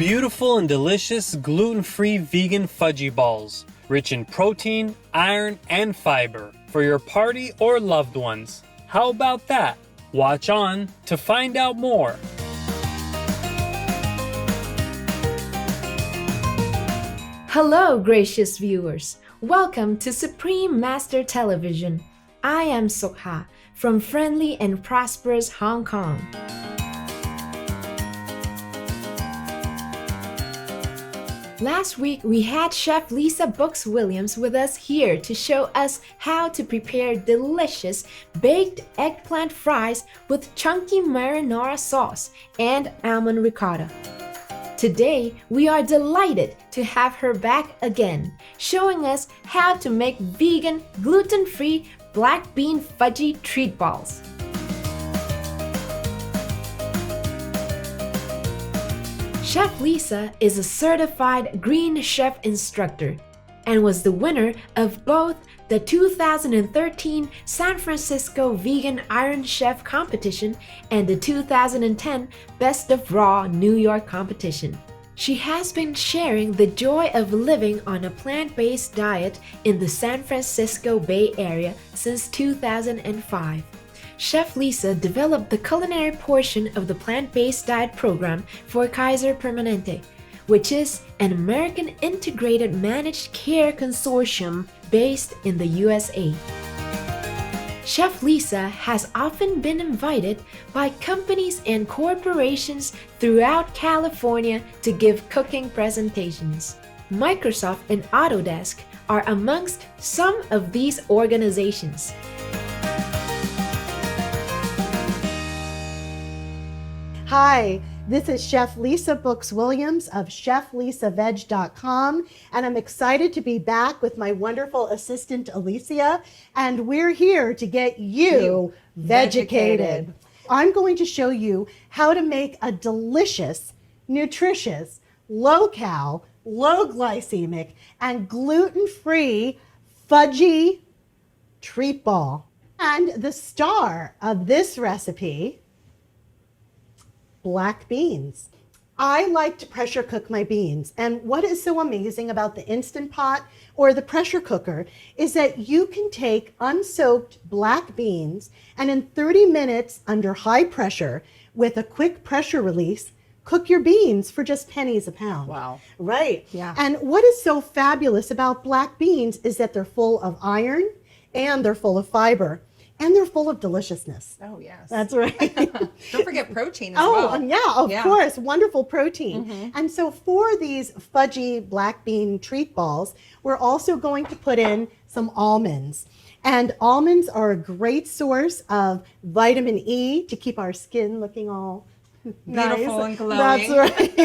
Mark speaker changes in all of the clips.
Speaker 1: beautiful and delicious gluten-free vegan fudgy balls, rich in protein, iron, and fiber for your party or loved ones. How about that? Watch on to find out more.
Speaker 2: Hello, gracious viewers. Welcome to Supreme Master Television. I am Sokha from friendly and prosperous Hong Kong. Last week, we had Chef Lisa Brooks-Williams with us here to show us how to prepare delicious baked eggplant fries with chunky marinara sauce and almond ricotta. Today, we are delighted to have her back again, showing us how to make vegan, gluten-free black bean fudgy treat balls. Chef Lisa is a certified Green Chef Instructor and was the winner of both the 2013 San Francisco Vegan Iron Chef Competition and the 2010 Best of Raw New York Competition. She has been sharing the joy of living on a plant-based diet in the San Francisco Bay Area since 2005. Chef Lisa developed the culinary portion of the plant-based diet program for Kaiser Permanente, which is an American integrated managed care consortium based in the USA. Chef Lisa has often been invited by companies and corporations throughout California to give cooking presentations. Microsoft and Autodesk are amongst some of these organizations.
Speaker 3: Hi, this is Chef Lisa Brooks-Williams of ChefLisaVeg.com, and I'm excited to be back with my wonderful assistant Alicia, and we're here to get you vegucated. I'm going to show you how to make a delicious, nutritious, low-cal, low-glycemic, and gluten-free fudgy treat ball. And the star of this recipe, black beans. I like to pressure cook my beans, and what is so amazing about the Instant Pot or the pressure cooker is that you can take unsoaked black beans and in 30 minutes under high pressure with a quick pressure release, cook your beans for just pennies a pound.
Speaker 4: Wow.
Speaker 3: Right.
Speaker 4: Yeah.
Speaker 3: And what is so fabulous about black beans is that they're full of iron and they're full of fiber. And they're full of deliciousness.
Speaker 4: Oh, yes.
Speaker 3: That's right.
Speaker 4: Don't forget protein as well.
Speaker 3: Of course. Wonderful protein. Mm-hmm. And so for these fudgy black bean treat balls, we're also going to put in some almonds. And almonds are a great source of vitamin E to keep our skin looking all
Speaker 4: beautiful
Speaker 3: nice.
Speaker 4: And glowing.
Speaker 3: That's right.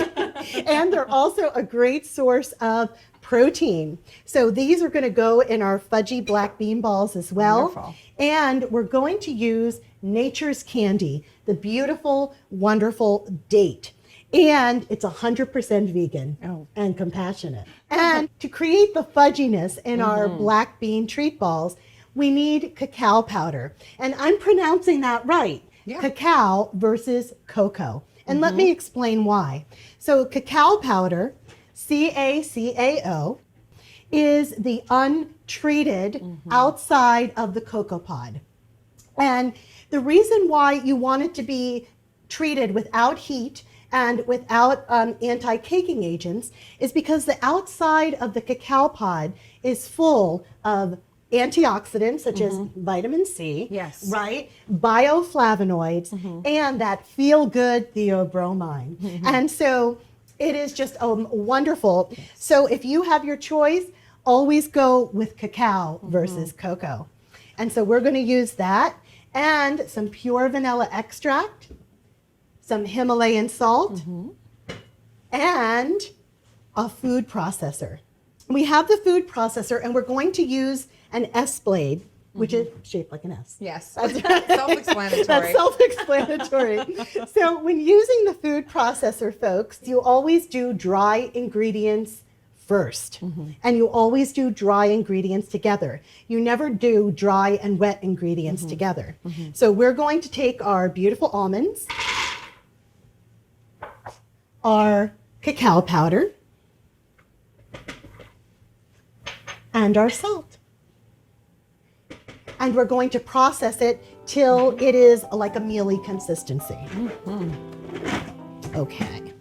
Speaker 3: And they're also a great source of protein. So these are going to go in our fudgy black bean balls as well.
Speaker 4: Wonderful.
Speaker 3: And we're going to use Nature's Candy, the beautiful, wonderful date. And it's 100% vegan and compassionate. And to create the fudginess in our black bean treat balls, we need cacao powder. And I'm pronouncing that right. Yeah. Cacao versus cocoa. And let me explain why. So cacao powder, CaCao, is the untreated outside of the cocoa pod. And the reason why you want it to be treated without heat and without anti-caking agents is because the outside of the cacao pod is full of antioxidants such as vitamin C,
Speaker 4: yes,
Speaker 3: right, bioflavonoids, and that feel-good theobromine. And so it is just wonderful. Yes. So if you have your choice, always go with cacao versus cocoa. And so we're going to use that and some pure vanilla extract, some Himalayan salt, and a food processor. We have the food processor, and we're going to use an S blade, which is shaped like an S.
Speaker 4: Yes, that's self-explanatory.
Speaker 3: That's self-explanatory. So when using the food processor, folks, you always do dry ingredients first. And you always do dry ingredients together. You never do dry and wet ingredients together. So we're going to take our beautiful almonds, our cacao powder, and our salt. And we're going to process it till it is like a mealy consistency. Okay.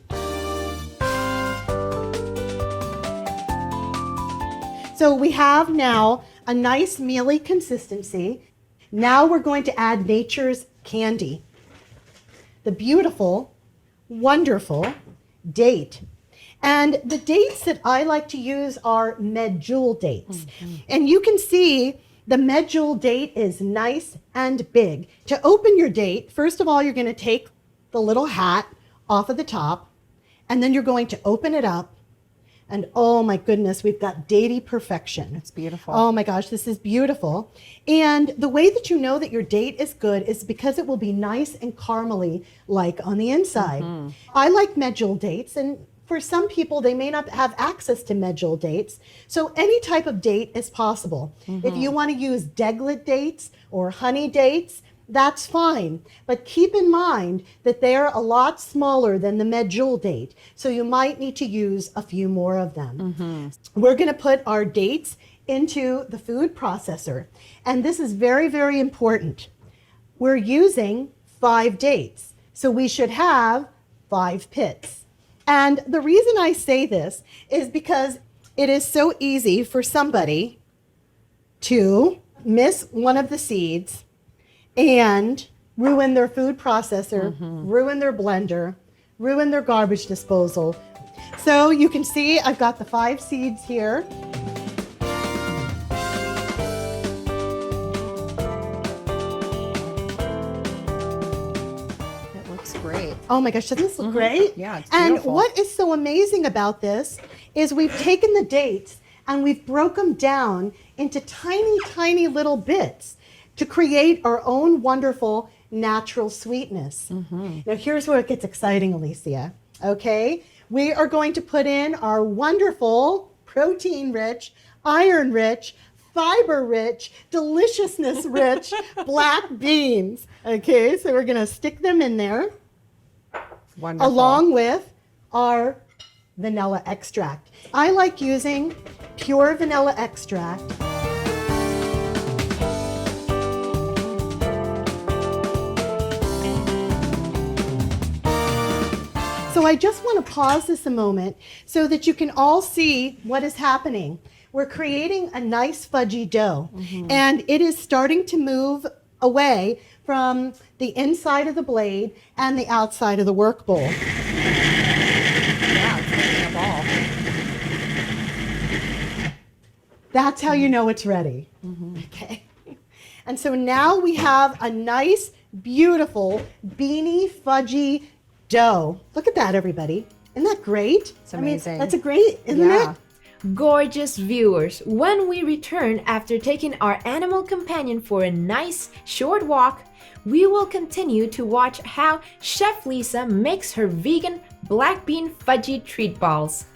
Speaker 3: So we have now a nice mealy consistency. Now we're going to add nature's candy. The beautiful, wonderful date. And the dates that I like to use are medjool dates. And you can see the medjool date is nice and big. To open your date, first of all, you're going to take the little hat off of the top, and then you're going to open it up. And oh my goodness, we've got datey perfection.
Speaker 4: It's beautiful.
Speaker 3: Oh my gosh, this is beautiful. And the way that you know that your date is good is because it will be nice and caramely like on the inside. I like medjool dates, and for some people, they may not have access to medjool dates. So any type of date is possible. If you want to use deglet dates or honey dates, that's fine. But keep in mind that they're a lot smaller than the medjool date. So you might need to use a few more of them. We're going to put our dates into the food processor. And this is very, very important. We're using 5 dates. So we should have 5 pits. And the reason I say this is because it is so easy for somebody to miss one of the seeds and ruin their food processor, ruin their blender, ruin their garbage disposal. So you can see I've got the 5 seeds here.
Speaker 4: It looks great.
Speaker 3: Oh my gosh, doesn't this look great?
Speaker 4: Yeah, it's
Speaker 3: And
Speaker 4: beautiful.
Speaker 3: what is so amazing about this is we've taken the dates and we've broke them down into tiny, tiny little bits to create our own wonderful natural sweetness. Now here's where it gets exciting, Alicia. Okay, we are going to put in our wonderful protein-rich, iron-rich, fiber-rich, deliciousness-rich black beans. Okay, so we're gonna stick them in there
Speaker 4: Wonderful.
Speaker 3: along with our vanilla extract. I like using pure vanilla extract. So I just want to pause this a moment so that you can all see what is happening. We're creating a nice fudgy dough, and it is starting to move away from the inside of the blade and the outside of the work bowl.
Speaker 4: Yeah, it's making a ball.
Speaker 3: That's how you know it's ready. Okay. And so now we have a nice, beautiful, beany, fudgy dough. Look at that, everybody. Isn't that great?
Speaker 4: It's amazing.
Speaker 3: I mean, that's a great, isn't
Speaker 4: Yeah.
Speaker 3: it?
Speaker 2: Gorgeous viewers, when we return after taking our animal companion for a nice short walk, we will continue to watch how Chef Lisa makes her vegan black bean fudgy treat balls.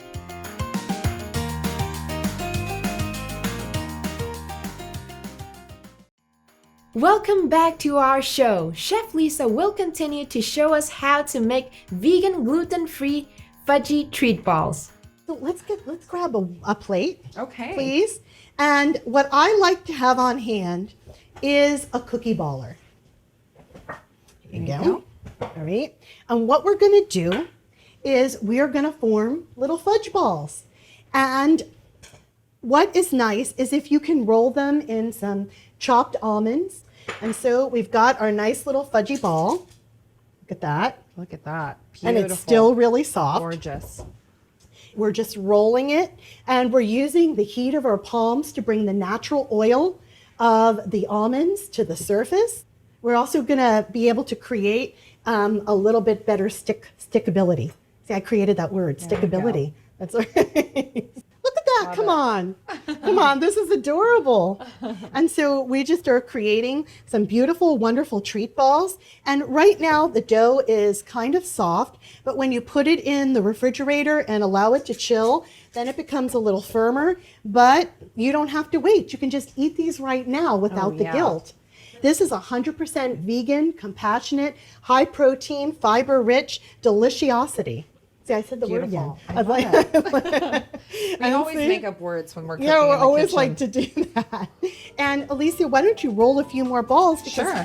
Speaker 2: Welcome back to our show. Chef Lisa will continue to show us how to make vegan gluten-free fudgy treat balls.
Speaker 3: So let's grab a plate,
Speaker 4: Okay.
Speaker 3: please. And what I like to have on hand is a cookie baller. Here you go. All right. And what we're going to do is we are going to form little fudge balls. And what is nice is if you can roll them in some chopped almonds. And so we've got our nice little fudgy ball. Look at that.
Speaker 4: Look at that.
Speaker 3: And
Speaker 4: Beautiful.
Speaker 3: it's still really soft.
Speaker 4: Gorgeous.
Speaker 3: We're just rolling it, and we're using the heat of our palms to bring the natural oil of the almonds to the surface. We're also going to be able to create a little bit better stickability. See, I created that word,
Speaker 4: There you
Speaker 3: stickability. That's right. Look at that. Come on. Come on. This is adorable. And so we just are creating some beautiful, wonderful treat balls. And right now the dough is kind of soft, but when you put it in the refrigerator and allow it to chill, then it becomes a little firmer. But you don't have to wait. You can just eat these right now without the
Speaker 4: yeah.
Speaker 3: guilt. This is 100% vegan, compassionate, high protein, fiber rich deliciosity. See, I said the word again.
Speaker 4: Beautiful. I love I always
Speaker 3: see?
Speaker 4: make up words when we're cooking
Speaker 3: Yeah, we
Speaker 4: in the
Speaker 3: always
Speaker 4: kitchen.
Speaker 3: like to do that. And Alicia, why don't you roll a few more balls? Because
Speaker 4: Sure.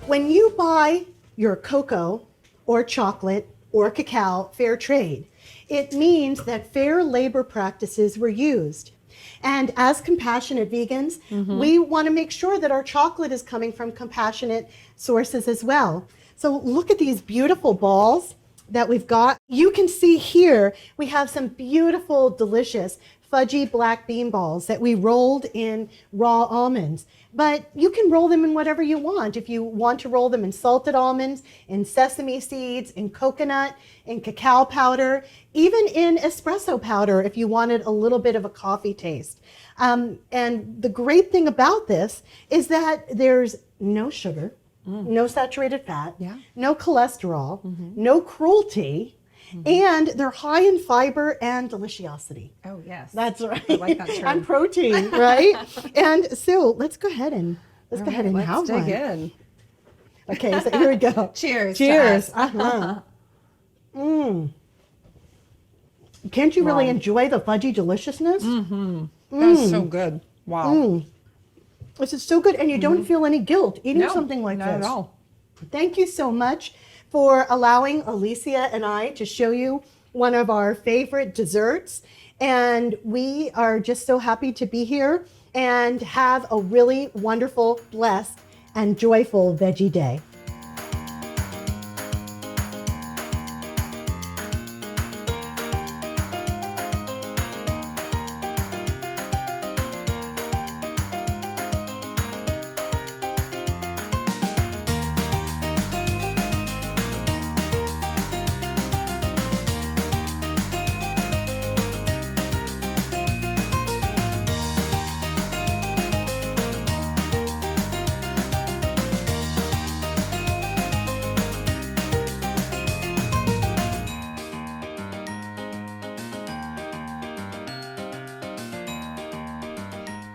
Speaker 3: when you buy your cocoa or chocolate or cacao fair trade, it means that fair labor practices were used. And as compassionate vegans, we want to make sure that our chocolate is coming from compassionate sources as well. So look at these beautiful balls that we've got. You can see here we have some beautiful, delicious fudgy black bean balls that we rolled in raw almonds. But you can roll them in whatever you want. If you want to roll them in salted almonds, in sesame seeds, in coconut, in cacao powder, even in espresso powder if you wanted a little bit of a coffee taste. And the great thing about this is that there's no sugar, no saturated fat, no cholesterol, no cruelty, and they're high in fiber and deliciosity.
Speaker 4: Oh, yes.
Speaker 3: That's right.
Speaker 4: I like that term.
Speaker 3: And protein, right? And so let's go ahead and have
Speaker 4: Let's dig
Speaker 3: one.
Speaker 4: in.
Speaker 3: Okay, so here we go.
Speaker 4: Cheers.
Speaker 3: Cheers.
Speaker 4: to us.
Speaker 3: Can't you really
Speaker 4: Wow.
Speaker 3: enjoy the fudgy deliciousness?
Speaker 4: That's so good. Wow.
Speaker 3: This is so good, and you don't feel any guilt eating
Speaker 4: No,
Speaker 3: something like
Speaker 4: not
Speaker 3: this.
Speaker 4: at all.
Speaker 3: Thank you so much for allowing Alicia and I to show you one of our favorite desserts. And we are just so happy to be here and have a really wonderful, blessed, and joyful veggie day.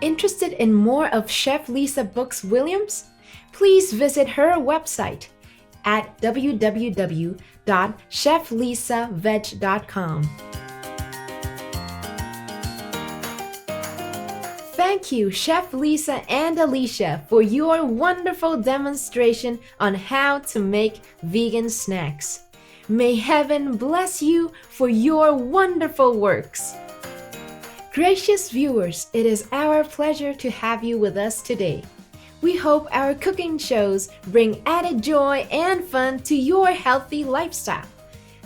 Speaker 2: Interested in more of Chef Lisa Brooks Williams? Please visit her website at www.cheflisaveg.com. Thank you, Chef Lisa and Alicia, for your wonderful demonstration on how to make vegan snacks. May heaven bless you for your wonderful works. Gracious viewers, it is our pleasure to have you with us today. We hope our cooking shows bring added joy and fun to your healthy lifestyle.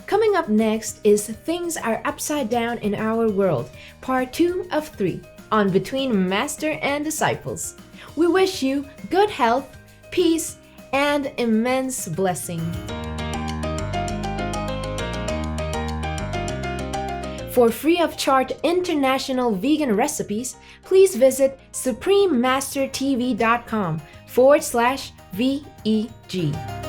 Speaker 2: Coming up next is Things Are Upside Down in Our World, Part 2 of 3, on Between Master and Disciples. We wish you good health, peace, and immense blessing. For free of charge international vegan recipes, please visit suprememastertv.com/VEG.